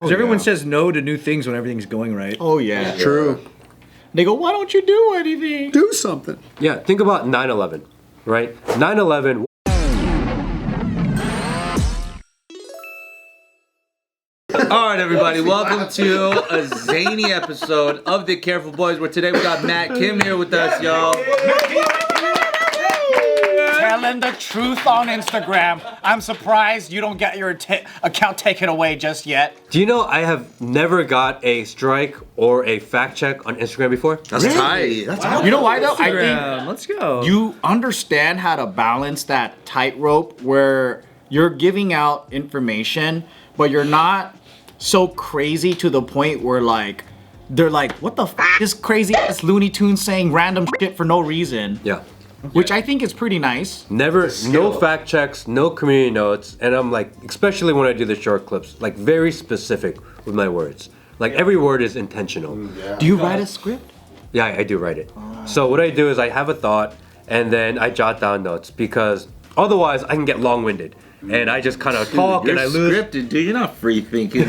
Because everyone says no to new things when everything's going right. Oh, yeah. True. They go, why don't you do anything? Do something. Yeah, think about 9/11, right? 9/11. All right, everybody, welcome to a zany episode of The Careful Boys, where today we got Matt Kim here with us, y'all. Telling the truth on Instagram. I'm surprised you don't get your account taken away just yet. Do you know I have never got a strike or a fact check on Instagram before? That's tight. That's how You know why though? I think Let's go. you understand how to balance that tightrope where you're giving out information, but you're not so crazy to the point where like they're like, what the f is crazy ass Looney Tunes saying random shit for no reason? Yeah. Which I think is pretty nice. Never, no fact checks, no community notes, and I'm like, especially when I do the short clips, like very specific with my words. Like every word is intentional. Do you write a script? Yeah, I do write it. So what I do is I have a thought and then I jot down notes because otherwise I can get long-winded and I just kind of talk You're and I lose. scripted, dude. You're not free thinking.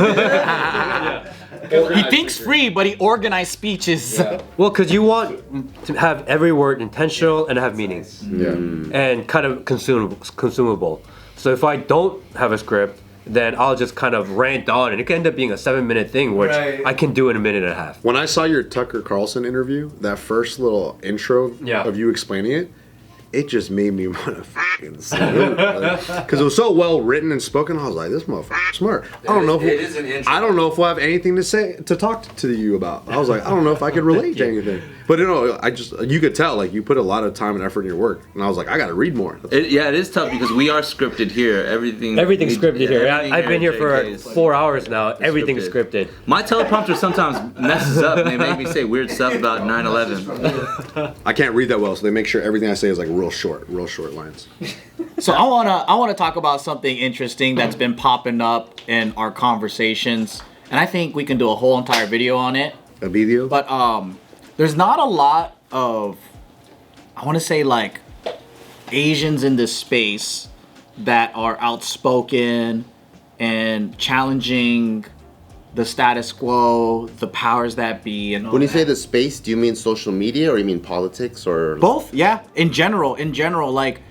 He thinks free, but he organized speeches. Well, because you want to have every word intentional and have meanings. And kind of consumable. So if I don't have a script, then I'll just kind of rant on, and it can end up being a 7-minute thing, which I can do in a minute and a half. When I saw your Tucker Carlson interview, that first little intro of you explaining it just made me want to fucking salute. Because it was so well written and spoken. I was like, this motherfucker's smart. I don't know if we'll have anything to talk to you about. I was like, I don't know if I could relate to anything. But you could tell, like, you put a lot of time and effort in your work. And I was like, I got to read more. It is tough because we are scripted here. Everything's scripted here. I've been here for JK is 4 hours now. Everything's scripted. My teleprompter sometimes messes up and they make me say weird stuff about 9/11. I can't read that well, so they make sure everything I say is like real short lines. So I wanna talk about something interesting that's been popping up in our conversations, and I think we can do a whole entire video on it. A video? But there's not a lot of, I want to say, like, Asians in this space that are outspoken and challenging the status quo, the powers that be, and all When you that. say the space, do you mean social media or you mean politics or Both, yeah. In general, like,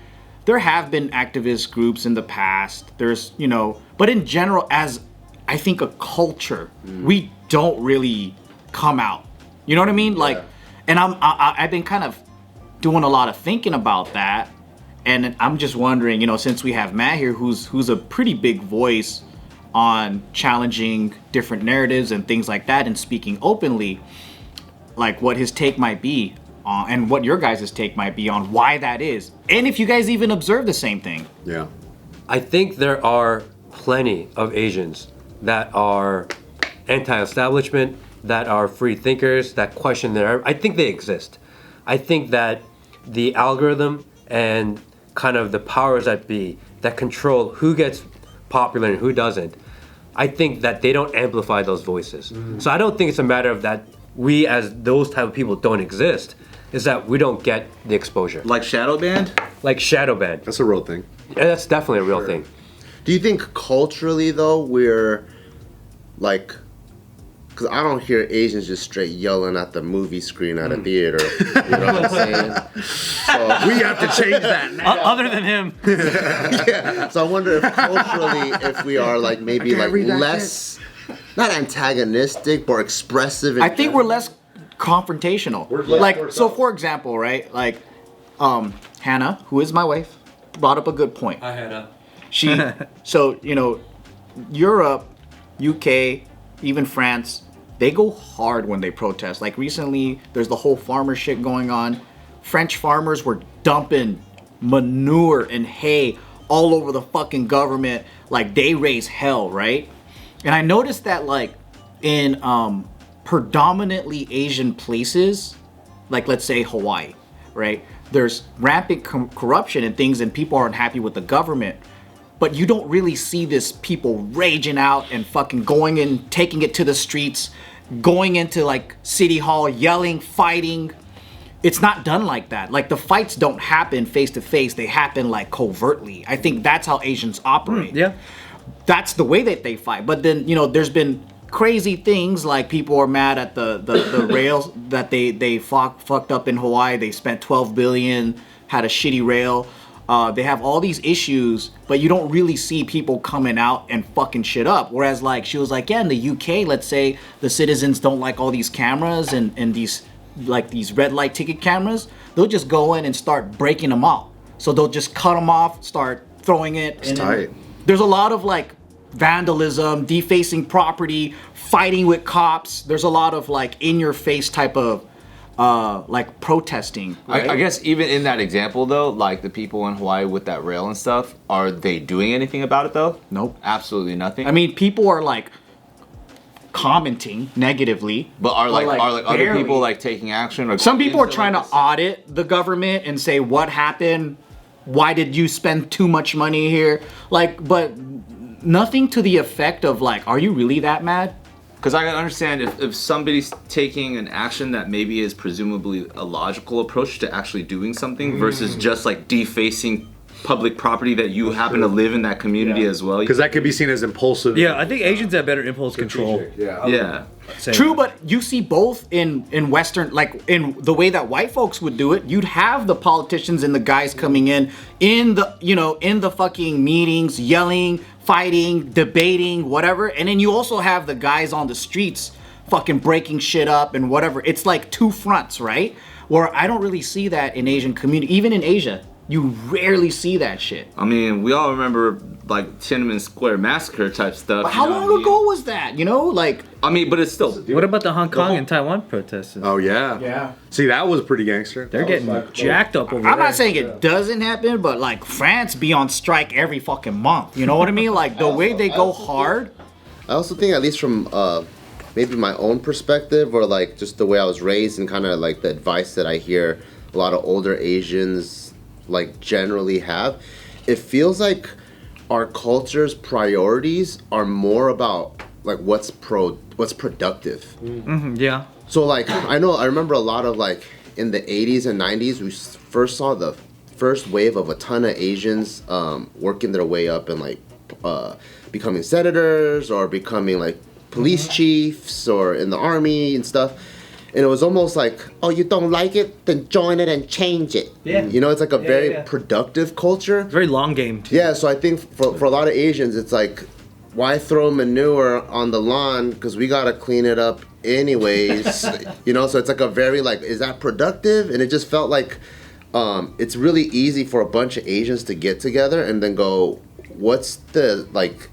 there have been activist groups in the past. There's, but in general, as I think a culture, we don't really come out. You know what I mean? Like, and I've been kind of doing a lot of thinking about that, and I'm just wondering, since we have Matt here, who's a pretty big voice on challenging different narratives and things like that, and speaking openly, like what his take might be and what your guys' take might be on why that is, and if you guys even observe the same thing. Yeah. I think there are plenty of Asians that are anti-establishment, that are free thinkers, that question I think they exist. I think that the algorithm and kind of the powers that be that control who gets popular and who doesn't, I think that they don't amplify those voices. So I don't think it's a matter of that we as those type of people don't exist. Is that we don't get the exposure. Like shadow banned? Like shadow ban. That's a real thing. Yeah, that's definitely a real thing. Do you think culturally though we're like, because I don't hear Asians just straight yelling at the movie screen at a theater. You know what I'm saying? So We have to change that now. Other than him. yeah. So I wonder if culturally, if we are like maybe like less, not antagonistic, but expressive. I think we're less confrontational. So for example, right? Like, Hannah, who is my wife, brought up a good point. Hi, Hannah. So, Europe, UK, even France, they go hard when they protest. Like recently, there's the whole farmer shit going on. French farmers were dumping manure and hay all over the fucking government. Like, they raise hell, right? And I noticed that, like, in predominantly Asian places, like let's say Hawaii, right? There's rampant corruption and things, and people aren't happy with the government. But you don't really see this people raging out and fucking going in, taking it to the streets, going into like City Hall, yelling, fighting. It's not done like that. Like, the fights don't happen face to face. They happen like covertly. I think that's how Asians operate. Yeah. That's the way that they fight. But then, there's been crazy things like people are mad at the rails that they fucked up in Hawaii. They spent $12 billion, had a shitty rail. They have all these issues, but you don't really see people coming out and fucking shit up. Whereas like she was like, yeah, in the UK, let's say the citizens don't like all these cameras and these red light ticket cameras. They'll just go in and start breaking them out. So they'll just cut them off, start throwing it. It's tight. There's a lot of like vandalism, defacing property, fighting with cops. There's a lot of like in your face type of like protesting. Right? I guess even in that example though, like the people in Hawaii with that rail and stuff, are they doing anything about it though? Nope. Absolutely nothing. I mean, people are like commenting negatively, but are other barely. people like taking action? Or some people are trying to audit the government and say what happened, why did you spend too much money here, like, but nothing to the effect of like, are you really that mad? Because I can understand if somebody's taking an action that maybe is presumably a logical approach to actually doing something versus just like defacing public property that you happen to live in that community as well. Because that could be seen as impulsive. Yeah, I think Asians have better impulse control. Yeah. True, but you see both in Western, like in the way that white folks would do it. You'd have the politicians and the guys coming in the fucking meetings, yelling, fighting, debating, whatever. And then you also have the guys on the streets fucking breaking shit up and whatever. It's like two fronts, right? Where I don't really see that in Asian community, even in Asia. You rarely see that shit. I mean, we all remember like Tiananmen Square massacre type stuff. But how long ago was that? You know, like. I mean, but it's still. What about the Hong Kong and Taiwan protests? Oh yeah. Yeah. See, that was pretty gangster. They're getting jacked up over there. I'm not saying it doesn't happen, but like France be on strike every fucking month. You know what I mean? Like the way they go hard. I also think, at least from maybe my own perspective, or like just the way I was raised and kind of like the advice that I hear a lot of older Asians like generally have, it feels like our culture's priorities are more about like what's productive. Mm-hmm, yeah. So like I remember a lot of like in the 80s and 90s we first saw the first wave of a ton of Asians working their way up and like becoming senators or becoming like police chiefs or in the army and stuff. And it was almost like, oh, you don't like it? Then join it and change it. Yeah. You know, it's like a very productive culture. Very long game, too. Yeah, so I think for a lot of Asians, it's like, why throw manure on the lawn? Because we got to clean it up anyways. You know, so it's like a very, like, is that productive? And it just felt like it's really easy for a bunch of Asians to get together and then go, what's the, like,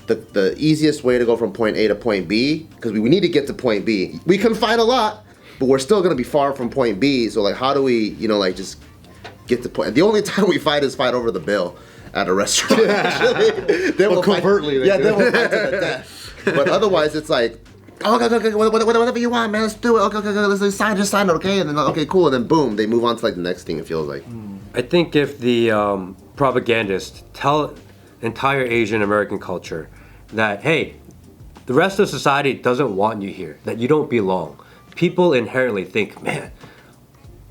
the easiest way to go from point A to point B? Because we need to get to point B. We can fight a lot, but we're still gonna be far from point B. So like, how do we, like just get to point? The only time we fight is fight over the bill at a restaurant. Actually, then we'll covertly. Fight, then we'll fight to the death. But otherwise, it's like, okay, whatever you want, man, let's do it. Okay, let's sign it, okay, and then okay, cool, and then boom, they move on to like the next thing. It feels like. I think if the propagandists tell entire Asian American culture that, hey, the rest of society doesn't want you here, that you don't belong. People inherently think, man,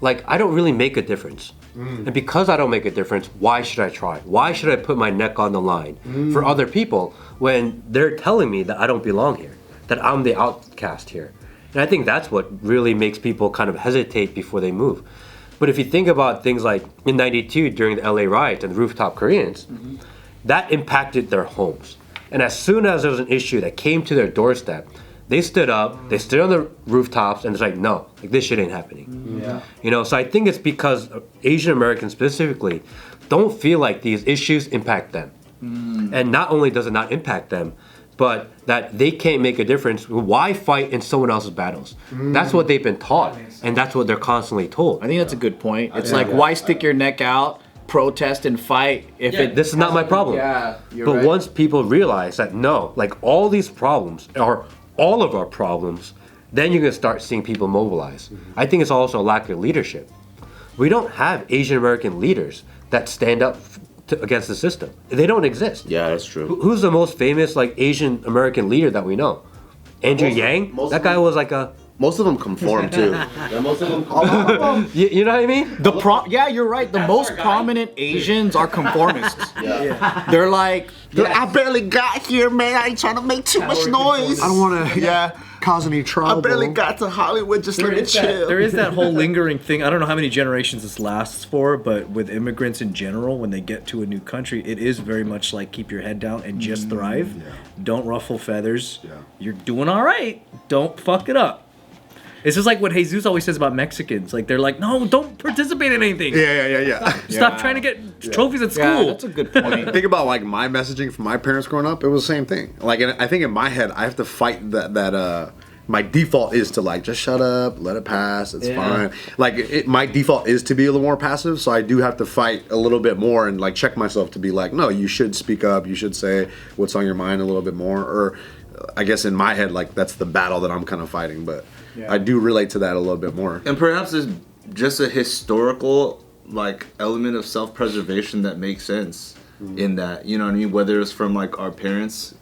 like, I don't really make a difference. And because I don't make a difference, why should I try? Why should I put my neck on the line for other people when they're telling me that I don't belong here, that I'm the outcast here? And I think that's what really makes people kind of hesitate before they move. But if you think about things like in '92 during the LA riots and the rooftop Koreans, that impacted their homes. And as soon as there was an issue that came to their doorstep, they stood up, they stood on the rooftops, and it's like, no, like this shit ain't happening. Yeah. You know, so I think it's because Asian Americans specifically don't feel like these issues impact them. And not only does it not impact them, but that they can't make a difference. Why fight in someone else's battles? That's what they've been taught, and that's what they're constantly told. I think that's a good point. It's like, why stick your neck out, protest and fight if This is not my problem. Yeah, you're but right. once people realize that no, like all these problems are all of our problems, then you're gonna start seeing people mobilize. I think it's also a lack of leadership. We don't have Asian American leaders that stand up against the system. They don't exist. Yeah, that's true. Who's the most famous like Asian American leader that we know? Andrew Yang? That guy was like a Most of them conform too. Yeah, most of them. You know what I mean? Yeah, you're right. The most prominent Asians are conformists. Yeah. They're like, I barely got here, man. I ain't trying to make too much noise. I don't want to cause any trouble. I barely got to Hollywood. Just let me chill. There is that whole lingering thing. I don't know how many generations this lasts for, but with immigrants in general, when they get to a new country, it is very much like keep your head down and just thrive. Yeah. Don't ruffle feathers. Yeah. You're doing all right. Don't fuck it up. It's just like what Jesus always says about Mexicans. Like, they're like, no, don't participate in anything. Yeah. Stop trying to get trophies at school. Yeah, that's a good point. Think about like my messaging from my parents growing up. It was the same thing. Like, I think in my head, I have to fight that. My default is to like just shut up, let it pass. It's fine. Like my default is to be a little more passive, so I do have to fight a little bit more and like check myself to be like, no, you should speak up. You should say what's on your mind a little bit more. Or I guess in my head, like that's the battle that I'm kind of fighting. But I do relate to that a little bit more. And perhaps there's just a historical like element of self-preservation that makes sense in that, you know what I mean? Whether it's from like our parents'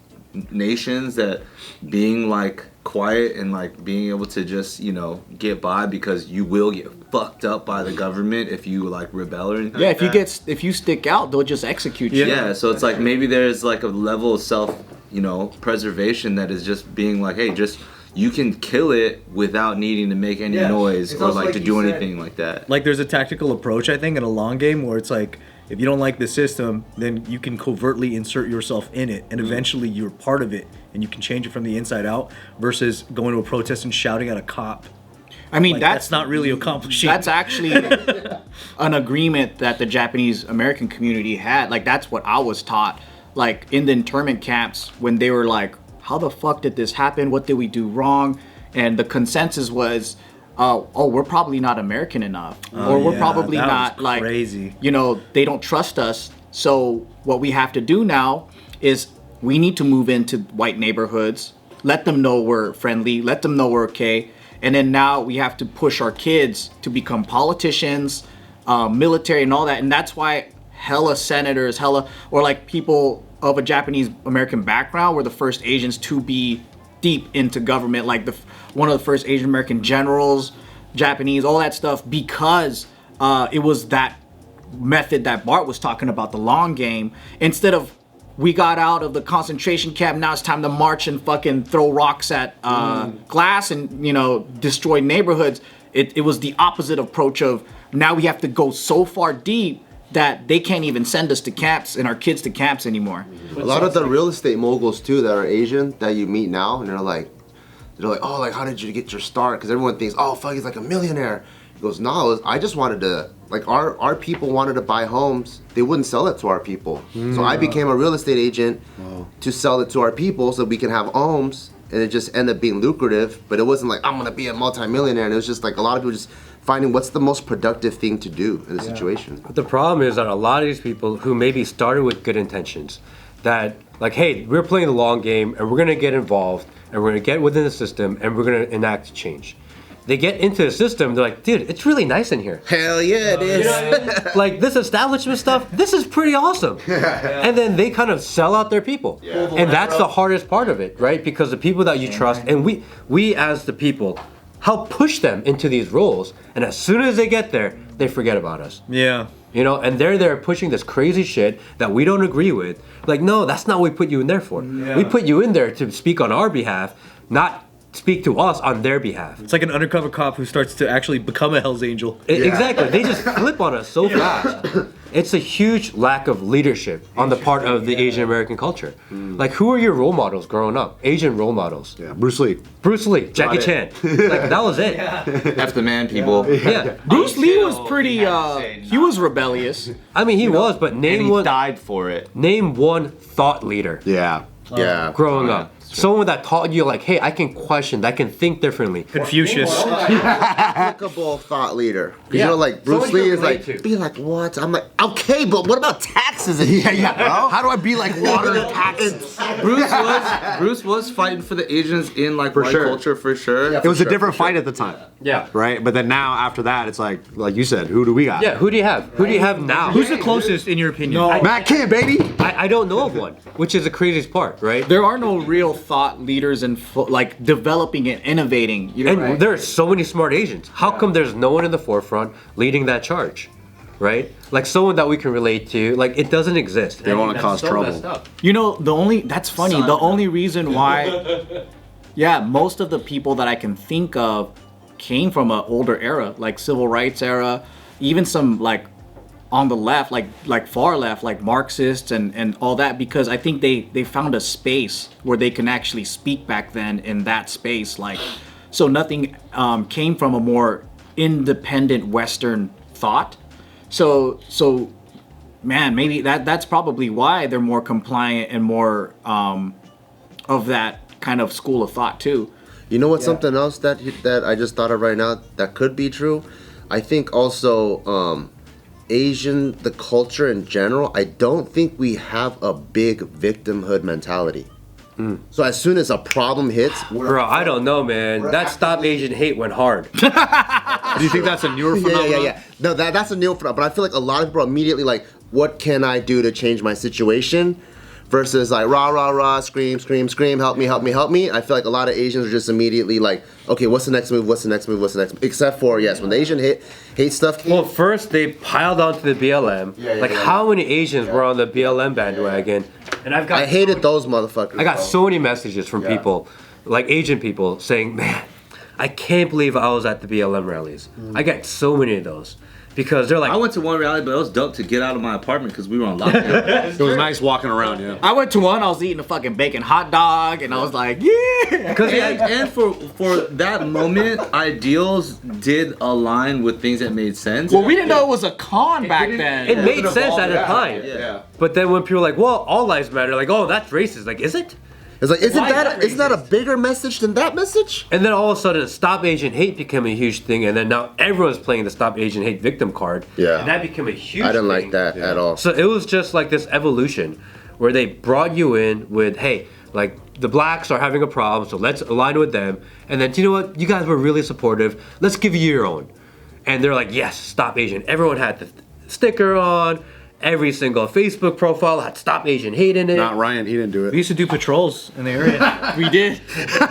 nations that being like quiet and like being able to just, you know, get by because you will get fucked up by the government if you like rebel or anything. Yeah, like if you stick out, they'll just execute you. Yeah, so it's like maybe there's like a level of self, you know, preservation that is just being like, hey, just you can kill it without needing to make any noise or like to do anything like that. Like, there's a tactical approach, I think, in a long game where it's like, if you don't like the system, then you can covertly insert yourself in it, and eventually you're part of it, and you can change it from the inside out, versus going to a protest and shouting at a cop. I mean, Like, that's not really accomplishing. That's actually an agreement that the Japanese American community had. Like, that's what I was taught. Like, in the internment camps, when they were like, how the fuck did this happen? What did we do wrong? And the consensus was, we're probably not American enough. Or we're probably that not, was like, crazy. you know, they don't trust us. So what we have to do now is we need to move into white neighborhoods, let them know we're friendly, let them know we're okay. And then now we have to push our kids to become politicians, military and all that. And that's why hella senators, or like people of a Japanese American background were the first Asians to be deep into government, like one of the first Asian American generals, Japanese, all that stuff, because it was that method that Bart was talking about, the long game. Instead of we got out of the concentration camp, now it's time to march and fucking throw rocks at glass and, you know, destroy neighborhoods. It was the opposite approach of now we have to go so far deep that they can't even send us to camps and our kids to camps anymore. A lot of the real estate moguls too that are Asian that you meet now, and they're like, oh, like how did you get your start? Because everyone thinks, oh fuck, he's like a millionaire. He goes, no, I just wanted to, like our people wanted to buy homes. They wouldn't sell it to our people. So I became a real estate agent to sell it to our people so we can have homes, and it just ended up being lucrative. But it wasn't like I'm gonna be a multimillionaire. And it was just like a lot of people just finding what's the most productive thing to do in a situation. But the problem is that a lot of these people who maybe started with good intentions, that like, hey, we're playing the long game and we're gonna get involved and we're gonna get within the system and we're gonna enact change. They get into the system, they're like, dude, it's really nice in here. Hell yeah, it is. You know what I mean? Like this establishment stuff, this is pretty awesome. And then they kind of sell out their people. And that's the hardest part of it, right? Because the people that you trust, and we as the people, help push them into these roles, and as soon as they get there, they forget about us. Yeah. You know, and they're there pushing this crazy shit that we don't agree with. Like, no, that's not what we put you in there for. Yeah. We put you in there to speak on our behalf, not speak to us on their behalf. It's like an undercover cop who starts to actually become a Hell's Angel. Exactly. They just flip on us so fast. It's a huge lack of leadership on the part of the Asian American culture. Like, who are your role models growing up? Asian role models. Yeah, Bruce Lee. Bruce Lee, Jackie Chan. Like, that was it. F the man, people. Yeah. Bruce Lee was pretty, he was rebellious. I mean, he was, but And name he one. died for it. Name one thought leader Yeah. Yeah. growing up. Someone that taught you, like, hey, I can question, that can think differently. Confucius. Applicable thought leader. You Yeah. know, like Bruce Someone Lee you is like, relate to. be like, what? I'm like, okay, but what about taxes? Yeah. How do I be like water and taxes? Bruce was fighting for the Asians in like white sure. culture for sure. It was a different fight at the time, Yeah. right? But then now, after that, it's like you said, who do we got? Yeah, who do you have? Who do you have now? Who's the closest, in your opinion? Matt Kim, baby. I don't know of one, which is the craziest part, right? There are no real thought leaders and like developing and innovating. You know, And there are so many smart Asians. How come there's no one in the forefront leading that charge? Right? Like someone that we can relate to. Like it doesn't exist. They want to cause trouble. You know, that's funny. The only reason why, yeah, most of the people that I can think of came from an older era, like civil rights era, even some like on the left, like far left, like Marxists and all that, because I think they found a space where they can actually speak back then in that space. Like, so nothing came from a more independent Western thought. So man, maybe that's probably why they're more compliant and more of that kind of school of thought too. You know what? Something else that I just thought of right now that could be true. I think also Asian, the culture in general. I don't think we have a big victimhood mentality. So as soon as a problem hits, Bro, I don't know, man. That Stop Asian Hate went hard. Do you think that's a newer phenomenon? yeah. No, that's a new phenomenon. But I feel like a lot of people are immediately like, what can I do to change my situation? Versus like rah rah rah, scream, help me. I feel like a lot of Asians are just immediately like, okay, what's the next move? Except for when the Asian hate stuff came. Well, first they piled onto the BLM. How many Asians were on the BLM bandwagon? And I hated those motherfuckers. I got so many messages from people, like Asian people, saying, "Man, I can't believe I was at the BLM rallies." I got so many of those. Because they're like, I went to one rally, but it was dope to get out of my apartment because we were on lockdown. It was nice walking around, yeah. I went to one, I was eating a fucking bacon hot dog, and I was like, yeah. And for that moment, ideals did align with things that made sense. Well, we didn't know it was a con back then. it made sense at the time. Yeah. But then when people are like, well, all lives matter, like, oh, that's racist. Like, is it? It's like, isn't that a bigger message than that message? And then all of a sudden, Stop Asian Hate became a huge thing, and then now everyone's playing the Stop Asian Hate victim card. Yeah. And that became a huge I didn't thing. like that at all. So it was just like this evolution where they brought you in with, hey, like the blacks are having a problem, so let's align with them. And then, you know what? You guys were really supportive. Let's give you your own. And they're like, yes, Stop Asian. Everyone had the sticker on. Every single Facebook profile had Stop Asian Hate in it. Not Ryan, he didn't do it. We used to do patrols in the area. We did.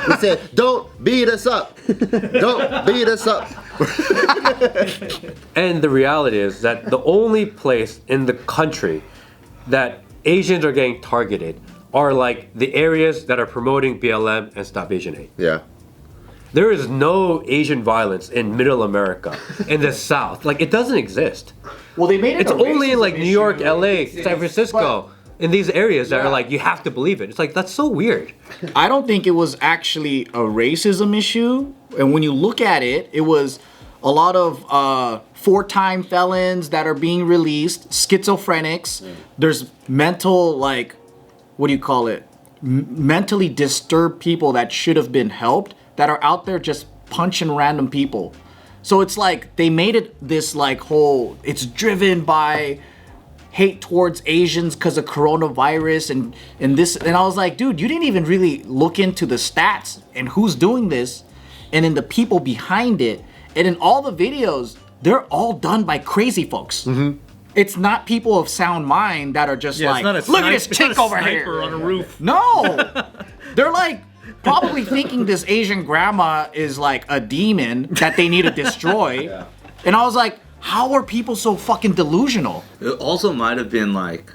We said, don't beat us up. Don't beat us up. And the reality is that the only place in the country that Asians are getting targeted are like the areas that are promoting BLM and Stop Asian Hate. Yeah. There is no Asian violence in Middle America, in the South. Like, it doesn't exist. Well, they made it. It's only in like New York, LA, San Francisco, in these areas that are like, you have to believe it. It's like, that's so weird. I don't think it was actually a racism issue. And when you look at it, it was a lot of 4-time felons that are being released, schizophrenics. There's mental, like, what do you call it? Mentally disturbed people that should have been helped that are out there just punching random people. So it's like they made it this like whole, it's driven by hate towards Asians because of coronavirus and this. And I was like, dude, you didn't even really look into the stats and who's doing this and then the people behind it. And in all the videos, they're all done by crazy folks. Mm-hmm. It's not people of sound mind that are just like, look at this chick over here on a roof. No, they're like probably thinking this Asian grandma is like a demon that they need to destroy. Yeah. And I was like, how are people so fucking delusional? It also might have been like,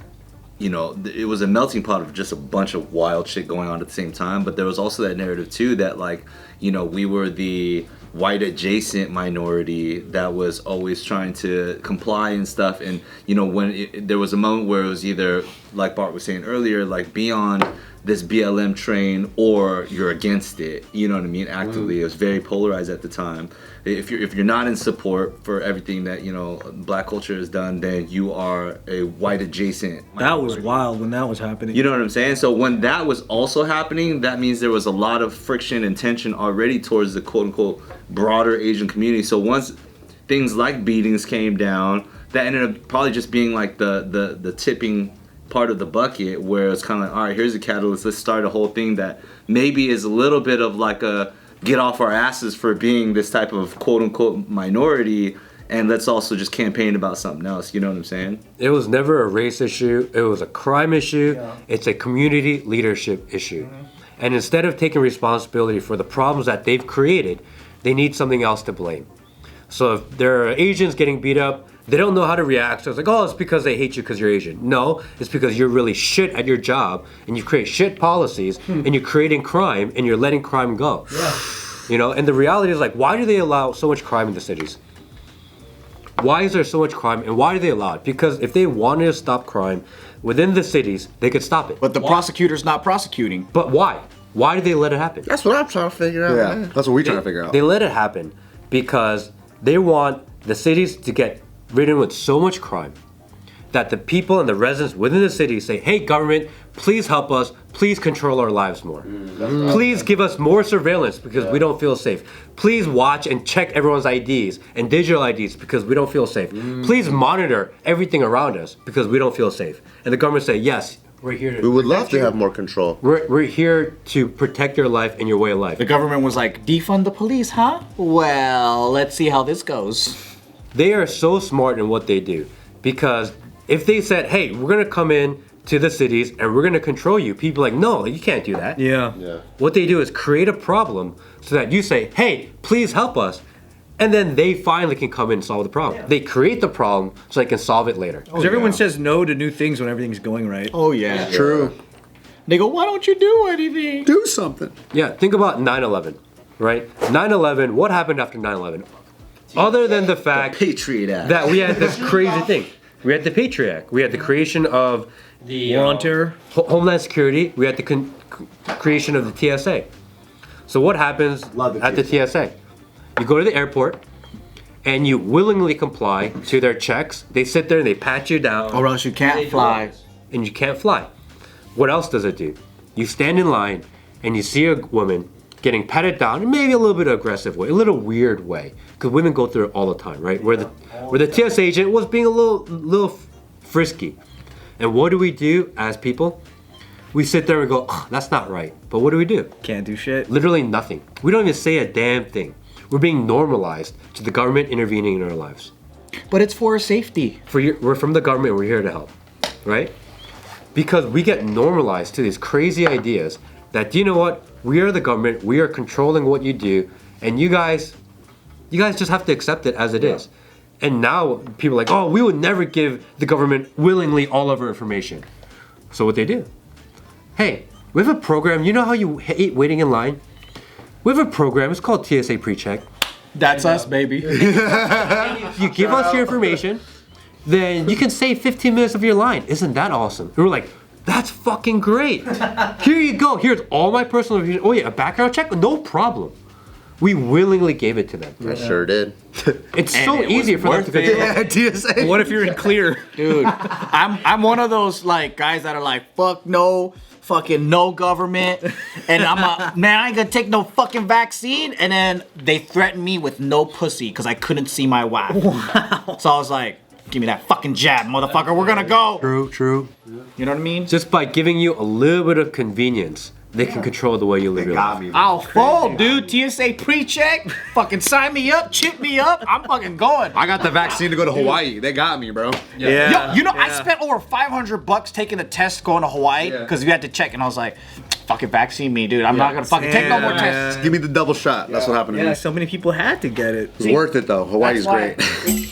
you know, it was a melting pot of just a bunch of wild shit going on at the same time. But there was also that narrative too that like, you know, we were the white adjacent minority that was always trying to comply and stuff. And, you know, when there was a moment where it was either, like Bart was saying earlier, like be on this BLM train or you're against it, you know what I mean, actively. It was very polarized at the time. If you're not in support for everything that, you know, black culture has done, then you are a white adjacent minority. That was wild when that was happening. You know what I'm saying? So when that was also happening, that means there was a lot of friction and tension already towards the quote unquote broader Asian community. So once things like beatings came down, that ended up probably just being like the tipping part of the bucket where it's kind of like, all right, here's a catalyst. Let's start a whole thing that maybe is a little bit of like a get off our asses for being this type of quote unquote minority, and let's also just campaign about something else. You know what I'm saying? It was never a race issue. It was a crime issue. Yeah. It's a community leadership issue. Mm-hmm. And instead of taking responsibility for the problems that they've created, they need something else to blame. So if there are Asians getting beat up, they don't know how to react. So it's like, oh, it's because they hate you because you're Asian. No, it's because you're really shit at your job and you create shit policies and you're creating crime and you're letting crime go. Yeah. You know, and the reality is like, why do they allow so much crime in the cities? Why is there so much crime and why do they allow it? Because if they wanted to stop crime within the cities, they could stop it. But the prosecutor's not prosecuting. But why? Why do they let it happen? That's what I'm trying to figure out. Yeah, man. that's what we're trying to figure out. They let it happen because they want the cities to get ridden with so much crime that the people and the residents within the city say, hey, government, please help us. Please control our lives more. Please give us more surveillance because we don't feel safe. Please watch and check everyone's IDs and digital IDs because we don't feel safe. Please monitor everything around us because we don't feel safe. And the government say, yes, we're here to We would love protect to you. have more control. We're here to protect your life and your way of life. The government was like, defund the police, huh? Well, let's see how this goes. They are so smart in what they do because if they said, hey, we're going to come in to the cities and we're going to control you, people are like, no, you can't do that. Yeah. What they do is create a problem so that you say, hey, please help us. And then they finally can come in and solve the problem. They create the problem so they can solve it later. Because everyone says no to new things when everything's going right. Oh, yeah. True. They go, why don't you do anything? Do something. Yeah, think about 9/11, right? 9/11, what happened after 9/11? Other than the fact Patriot Act. that we had this crazy thing. We had the Patriot Act. We had the creation of the War on Terror. Homeland Security. We had the creation of the TSA. So what happens at the TSA? You go to the airport and you willingly comply to their checks. They sit there and they pat you down. Or else you can't fly. And you can't fly. What else does it do? You stand in line and you see a woman getting patted down in maybe a little bit of aggressive way, a little weird way, because women go through it all the time, right? Where the TSA agent was being a little frisky. And what do we do as people? We sit there and go, oh, that's not right. But what do? Can't do shit. Literally nothing. We don't even say a damn thing. We're being normalized to the government intervening in our lives. But it's for safety. We're from the government, we're here to help, right? Because we get normalized to these crazy ideas that, you know what, we are the government, we are controlling what you do, and you guys just have to accept it as it is. And now people are like, oh, we would never give the government willingly all of our information. So what they do? Hey, we have a program, you know how you hate waiting in line? We have a program, it's called TSA PreCheck. That's us, baby. You give us your information, then you can save 15 minutes of your line. Isn't that awesome? And we're like, that's fucking great. Here you go. Here's all my personal information. Oh yeah, a background check? No problem. We willingly gave it to them. I sure did. It's so easy for them to control. TSA. What if you're in clear? Dude, I'm one of those like guys that are like, fuck no, fucking no government, and man, I ain't gonna take no fucking vaccine, and then they threatened me with no pussy because I couldn't see my wife. Wow. So I was like, give me that fucking jab, motherfucker, we're gonna go. True. You know what I mean? Just by giving you a little bit of convenience, they can control the way you live your life. I'll fold, dude. TSA pre-check. Fucking sign me up, chip me up. I'm fucking going. I got the vaccine to go to Hawaii. They got me, bro. Yeah. Yo, you know, I spent over $500 taking the test going to Hawaii because we had to check, and I was like, fucking vaccine me, dude. I'm not gonna fucking take no more tests. Give me the double shot. That's what happened to Yeah, me. so many people had to get it. It's worth it though. Hawaii's That's why- great.